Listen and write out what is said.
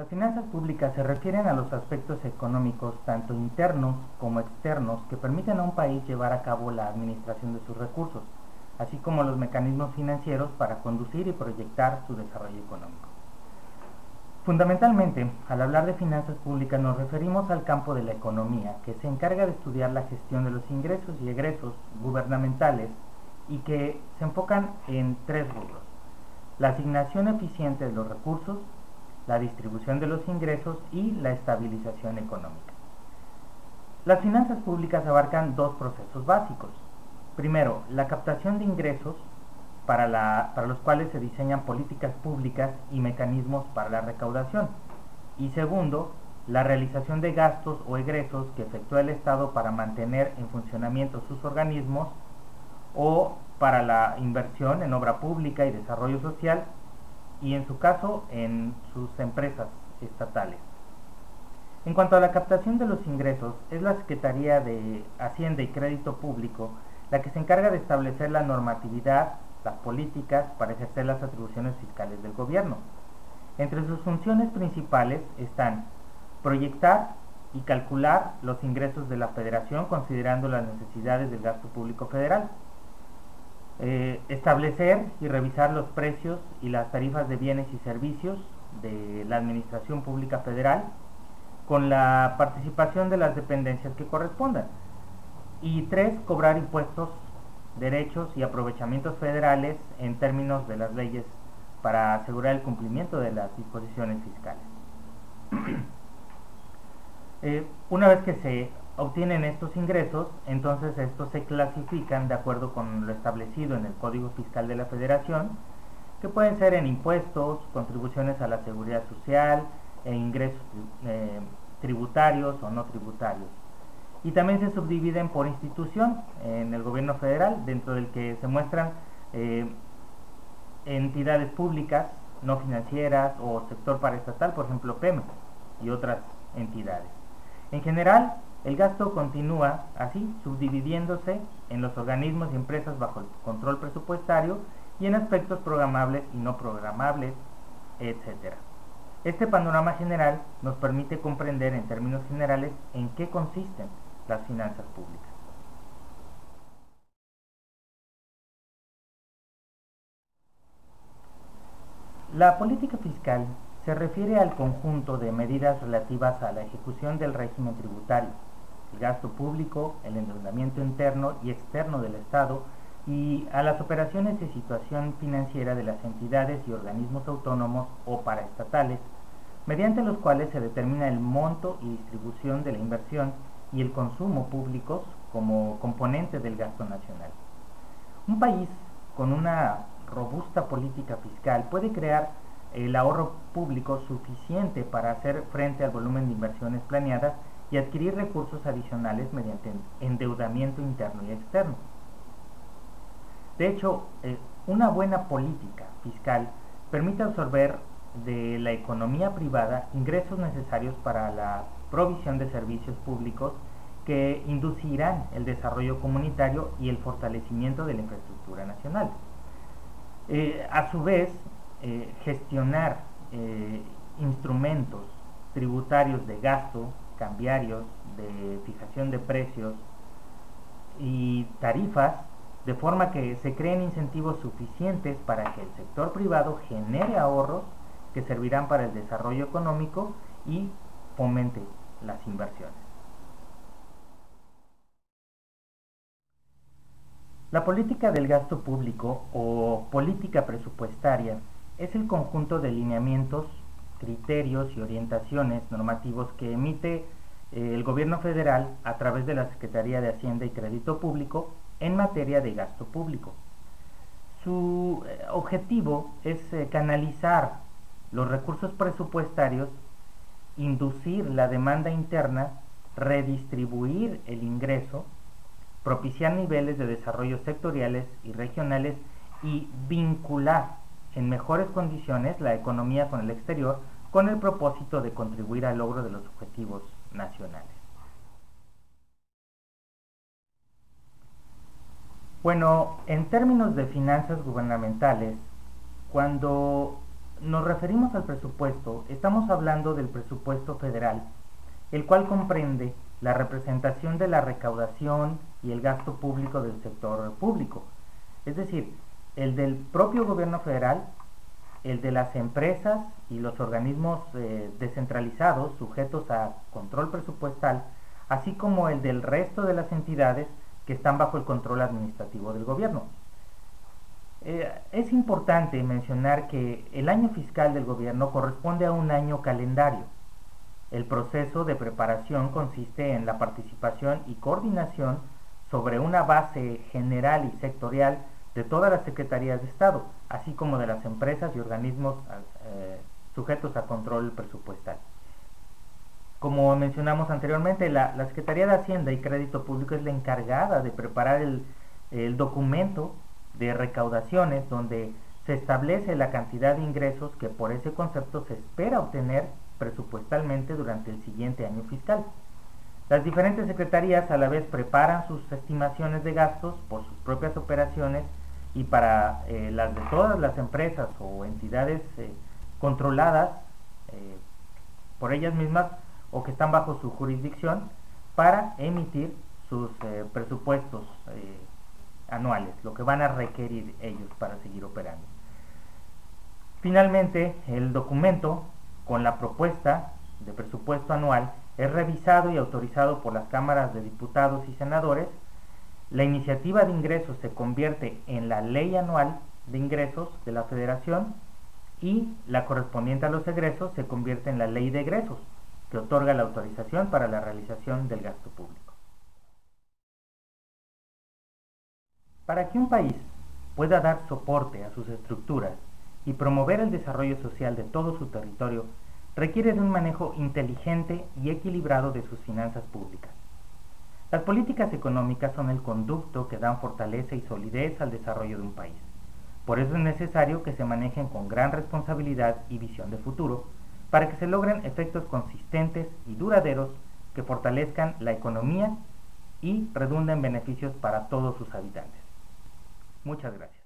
Las finanzas públicas se refieren a los aspectos económicos, tanto internos como externos, que permiten a un país llevar a cabo la administración de sus recursos, así como los mecanismos financieros para conducir y proyectar su desarrollo económico. Fundamentalmente, al hablar de finanzas públicas nos referimos al campo de la economía, que se encarga de estudiar la gestión de los ingresos y egresos gubernamentales y que se enfocan en tres rubros: la asignación eficiente de los recursos, la distribución de los ingresos y la estabilización económica. Las finanzas públicas abarcan dos procesos básicos. Primero, la captación de ingresos, para los cuales se diseñan políticas públicas y mecanismos para la recaudación. Y segundo, la realización de gastos o egresos que efectúa el Estado para mantener en funcionamiento sus organismos o para la inversión en obra pública y desarrollo social, y en su caso en sus empresas estatales. En cuanto a la captación de los ingresos, es la Secretaría de Hacienda y Crédito Público la que se encarga de establecer la normatividad, las políticas para ejercer las atribuciones fiscales del gobierno. Entre sus funciones principales están proyectar y calcular los ingresos de la Federación considerando las necesidades del gasto público federal, establecer y revisar los precios y las tarifas de bienes y servicios de la Administración Pública Federal con la participación de las dependencias que correspondan. Y tres, cobrar impuestos, derechos y aprovechamientos federales en términos de las leyes para asegurar el cumplimiento de las disposiciones fiscales. Una vez que se obtienen estos ingresos, entonces estos se clasifican de acuerdo con lo establecido en el Código Fiscal de la Federación, que pueden ser en impuestos, contribuciones a la seguridad social e ingresos tributarios o no tributarios. Y también se subdividen por institución en el gobierno federal, dentro del que se muestran entidades públicas, no financieras o sector paraestatal, por ejemplo Pemex y otras entidades. En general, el gasto continúa así, subdividiéndose en los organismos y empresas bajo el control presupuestario y en aspectos programables y no programables, etc. Este panorama general nos permite comprender en términos generales en qué consisten las finanzas públicas. La política fiscal se refiere al conjunto de medidas relativas a la ejecución del régimen tributario, el gasto público, el endeudamiento interno y externo del Estado y a las operaciones y situación financiera de las entidades y organismos autónomos o paraestatales, mediante los cuales se determina el monto y distribución de la inversión y el consumo públicos como componente del gasto nacional. Un país con una robusta política fiscal puede crear el ahorro público suficiente para hacer frente al volumen de inversiones planeadas y adquirir recursos adicionales mediante endeudamiento interno y externo. De hecho, una buena política fiscal permite absorber de la economía privada ingresos necesarios para la provisión de servicios públicos que inducirán el desarrollo comunitario y el fortalecimiento de la infraestructura nacional. A su vez, gestionar instrumentos tributarios de gasto, cambiarios, de fijación de precios y tarifas, de forma que se creen incentivos suficientes para que el sector privado genere ahorros que servirán para el desarrollo económico y fomente las inversiones. La política del gasto público o política presupuestaria es el conjunto de lineamientos, criterios y orientaciones normativos que emite el gobierno federal a través de la Secretaría de Hacienda y Crédito Público en materia de gasto público. Su objetivo es canalizar los recursos presupuestarios, inducir la demanda interna, redistribuir el ingreso, propiciar niveles de desarrollo sectoriales y regionales y vincular en mejores condiciones la economía con el exterior con el propósito de contribuir al logro de los objetivos nacionales. Bueno, en términos de finanzas gubernamentales, cuando nos referimos al presupuesto, estamos hablando del presupuesto federal, el cual comprende la representación de la recaudación y el gasto público del sector público, es decir, el del propio gobierno federal, el de las empresas y los organismos descentralizados sujetos a control presupuestal, así como el del resto de las entidades que están bajo el control administrativo del gobierno. Es importante mencionar que el año fiscal del gobierno corresponde a un año calendario. El proceso de preparación consiste en la participación y coordinación sobre una base general y sectorial de todas las secretarías de Estado, así como de las empresas y organismos sujetos a control presupuestal. Como mencionamos anteriormente, la Secretaría de Hacienda y Crédito Público es la encargada de preparar el documento de recaudaciones donde se establece la cantidad de ingresos que por ese concepto se espera obtener presupuestalmente durante el siguiente año fiscal. Las diferentes secretarías a la vez preparan sus estimaciones de gastos por sus propias operaciones y para las de todas las empresas o entidades controladas por ellas mismas o que están bajo su jurisdicción para emitir sus presupuestos anuales, lo que van a requerir ellos para seguir operando. Finalmente, el documento con la propuesta de presupuesto anual es revisado y autorizado por las cámaras de diputados y senadores. La iniciativa de ingresos se convierte en la ley anual de ingresos de la Federación y la correspondiente a los egresos se convierte en la ley de egresos, que otorga la autorización para la realización del gasto público. Para que un país pueda dar soporte a sus estructuras y promover el desarrollo social de todo su territorio, requiere de un manejo inteligente y equilibrado de sus finanzas públicas. Las políticas económicas son el conducto que dan fortaleza y solidez al desarrollo de un país. Por eso es necesario que se manejen con gran responsabilidad y visión de futuro, para que se logren efectos consistentes y duraderos que fortalezcan la economía y redunden beneficios para todos sus habitantes. Muchas gracias.